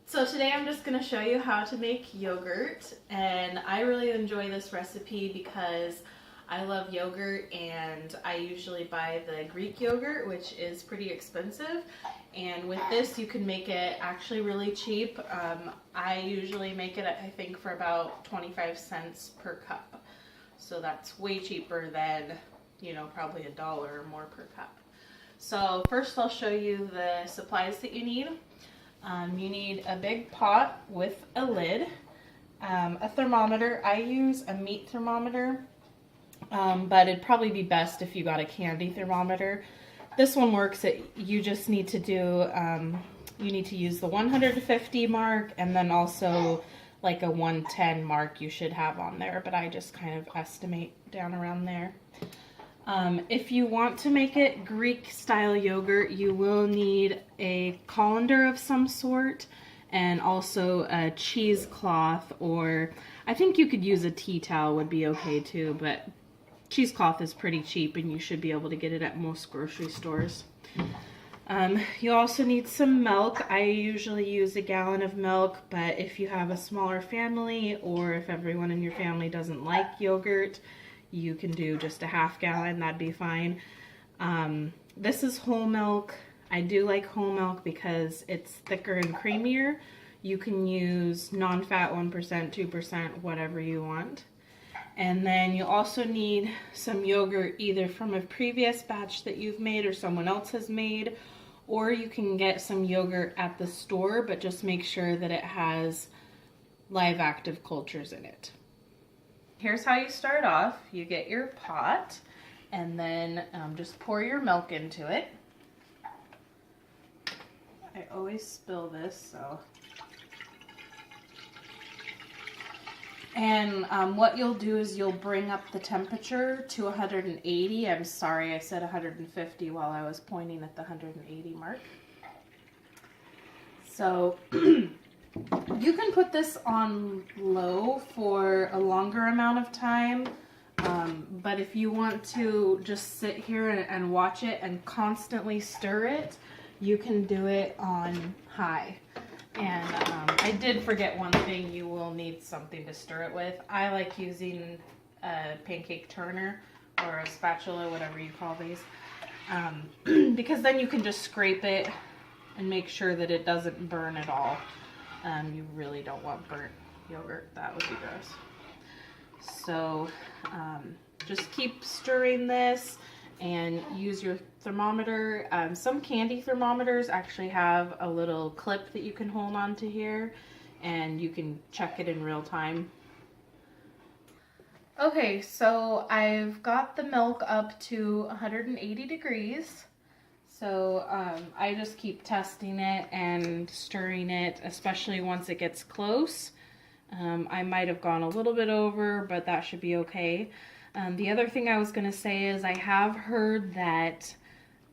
So today I'm just going to show you how to make yogurt, and I really enjoy this recipe because I love yogurt and I usually buy the Greek yogurt, which is pretty expensive, and with this you can make it actually really cheap. I usually make it I think for about 25 cents per cup, so that's way cheaper than probably $1 or more per cup. So first I'll show you the supplies that you need. You need a big pot with a lid, a thermometer. I use a meat thermometer, but it'd probably be best if you got a candy thermometer. This one works. You just need to do, you need to use the 150 mark and then also like a 110 mark you should have on there, but I just kind of estimate down around there. If you want to make it Greek style yogurt, you will need a colander of some sort and also a cheesecloth, or I think you could use a tea towel would be okay too, but cheesecloth is pretty cheap and you should be able to get it at most grocery stores. You also need some milk. I usually use a gallon of milk, but if you have a smaller family or if everyone in your family doesn't like yogurt, you can do just a half gallon, that'd be fine. This is whole milk. I do like whole milk because it's thicker and creamier. You can use non-fat 1%, 2%, whatever you want. And then you also need some yogurt either from a previous batch that you've made or someone else has made, or you can get some yogurt at the store, but just make sure that it has live active cultures in it. Here's how you start off. You get your pot and then just pour your milk into it. I always spill this, so. And what you'll do is you'll bring up the temperature to 180. I'm sorry, I said 150 while I was pointing at the 180 mark. So you can put this on low for a longer amount of time, but if you want to just sit here and watch it and constantly stir it, you can do it on high. And I did forget one thing, you will need something to stir it with. I like using a pancake turner or a spatula, whatever you call these, because then you can just scrape it and make sure that it doesn't burn at all. You really don't want burnt yogurt. That would be gross. So just keep stirring this and use your thermometer. Some candy thermometers actually have a little clip that you can hold on to here and you can check it in real time. Okay, so I've got the milk up to 180 degrees. So I just keep testing it and stirring it, especially once it gets close. I might have gone a little bit over, but that should be okay. The other thing I was going to say is I have heard that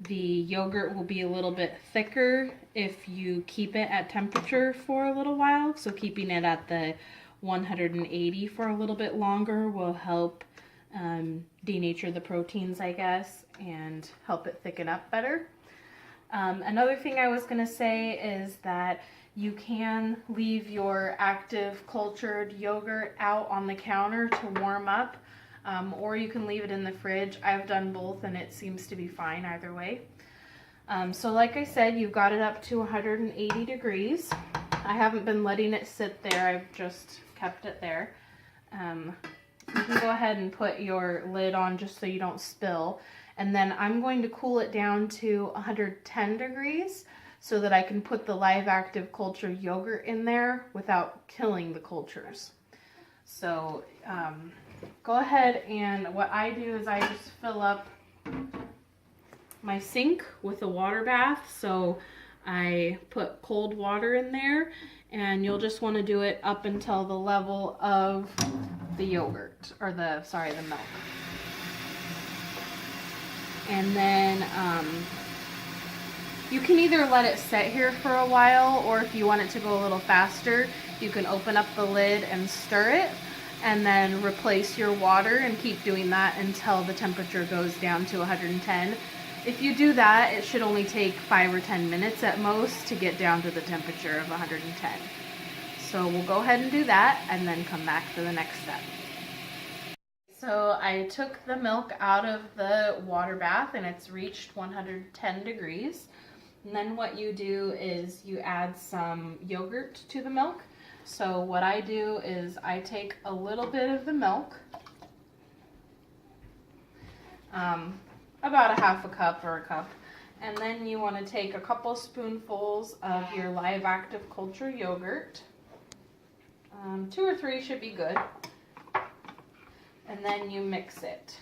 the yogurt will be a little bit thicker if you keep it at temperature for a little while. So keeping it at the 180 for a little bit longer will help denature the proteins, I guess, and help it thicken up better. Another thing I was going to say is that you can leave your active cultured yogurt out on the counter to warm up, or you can leave it in the fridge. I've done both and it seems to be fine either way. So like I said, you've got it up to 180 degrees. I haven't been letting it sit there, I've just kept it there. You can go ahead and put your lid on just so you don't spill. And then I'm going to cool it down to 110 degrees so that I can put the live active culture yogurt in there without killing the cultures. So go ahead, and what I do is I just fill up my sink with a water bath. So I put cold water in there, and you'll just want to do it up until the level of the yogurt, or the milk. And then you can either let it sit here for a while, or if you want it to go a little faster, you can open up the lid and stir it, and then replace your water and keep doing that until the temperature goes down to 110. If you do that, it should only take 5 or 10 minutes at most to get down to the temperature of 110. So we'll go ahead and do that and then come back to the next step. So I took the milk out of the water bath and it's reached 110 degrees. And then what you do is you add some yogurt to the milk. So what I do is I take a little bit of the milk, about a half a cup or a cup, and then you want to take a couple spoonfuls of your live active culture yogurt. 2 or 3 should be good. And then you mix it.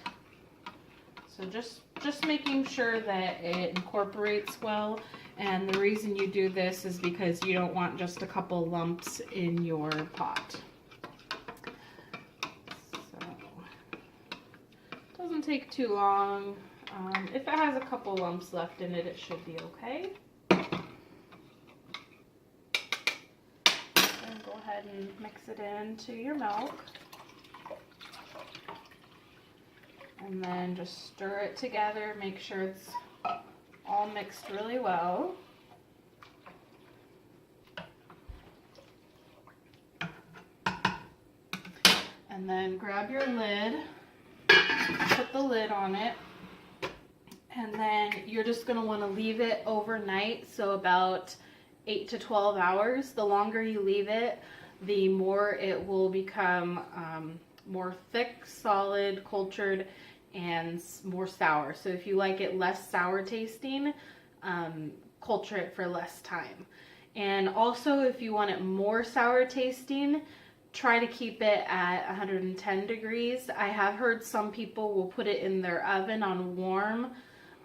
So just making sure that it incorporates well. And the reason you do this is because you don't want just a couple lumps in your pot. So it doesn't take too long. If it has a couple lumps left in it, it should be okay. And go ahead and mix it into your milk. And then just stir it together, make sure it's all mixed really well. And then grab your lid, put the lid on it, and then you're just going to want to leave it overnight, so about 8 to 12 hours. The longer you leave it, the more it will become more thick, solid, cultured, and more sour. So if you like it less sour tasting, culture it for less time. And also if you want it more sour tasting, try to keep it at 110 degrees. I have heard some people will put it in their oven on warm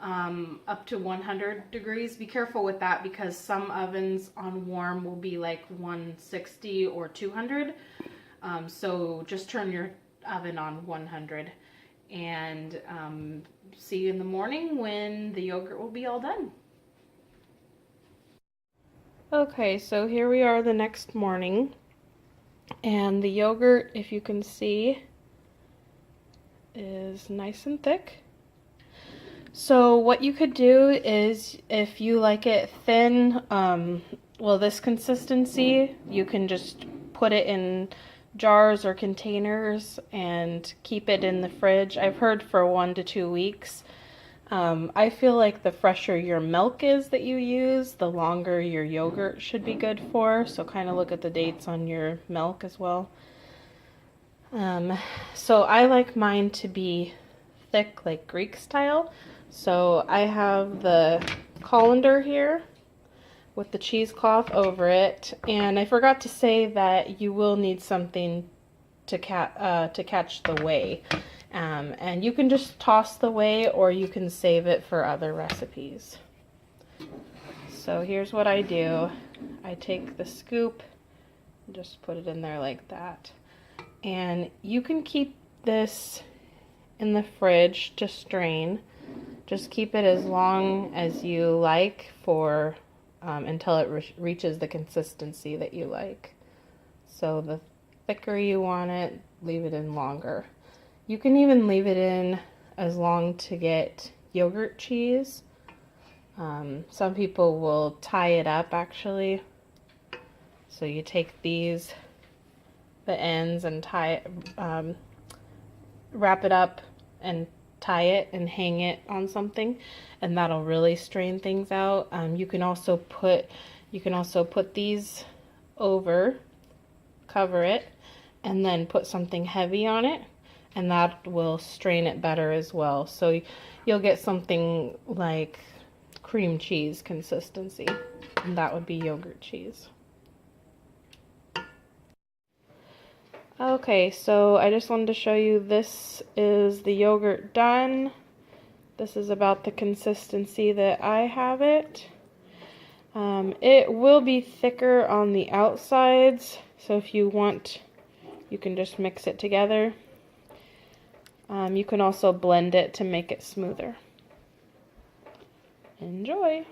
up to 100 degrees. Be careful with that because some ovens on warm will be like 160 or 200. So just turn your oven on 100. And see you in the morning when the yogurt will be all done. Okay, so here we are the next morning, and the yogurt, if you can see, is nice and thick. So what you could do is, if you like it thin, well, this consistency, you can just put it in jars or containers and keep it in the fridge. I've heard for 1 to 2 weeks. I feel like the fresher your milk is that you use, the longer your yogurt should be good for. So kind of look at the dates on your milk as well. So I like mine to be thick, like Greek style. So I have the colander here with the cheesecloth over it, and I forgot to say that you will need something to catch the whey, and you can just toss the whey or you can save it for other recipes. So here's what I do. I take the scoop and just put it in there like that, and you can keep this in the fridge to strain. Just keep it as long as you like for until it reaches the consistency that you like. So the thicker you want it, leave it in longer. You can even leave it in as long to get yogurt cheese. Some people will tie it up actually. So you take the ends and tie it, wrap it up and tie it and hang it on something, and that'll really strain things out. You can also put these over, cover it, and then put something heavy on it, and that will strain it better as well. So you'll get something like cream cheese consistency, and that would be yogurt cheese. Okay, so I just wanted to show you, this is the yogurt done. This is about the consistency that I have it. It will be thicker on the outsides, so if you want, you can just mix it together. You can also blend it to make it smoother. Enjoy!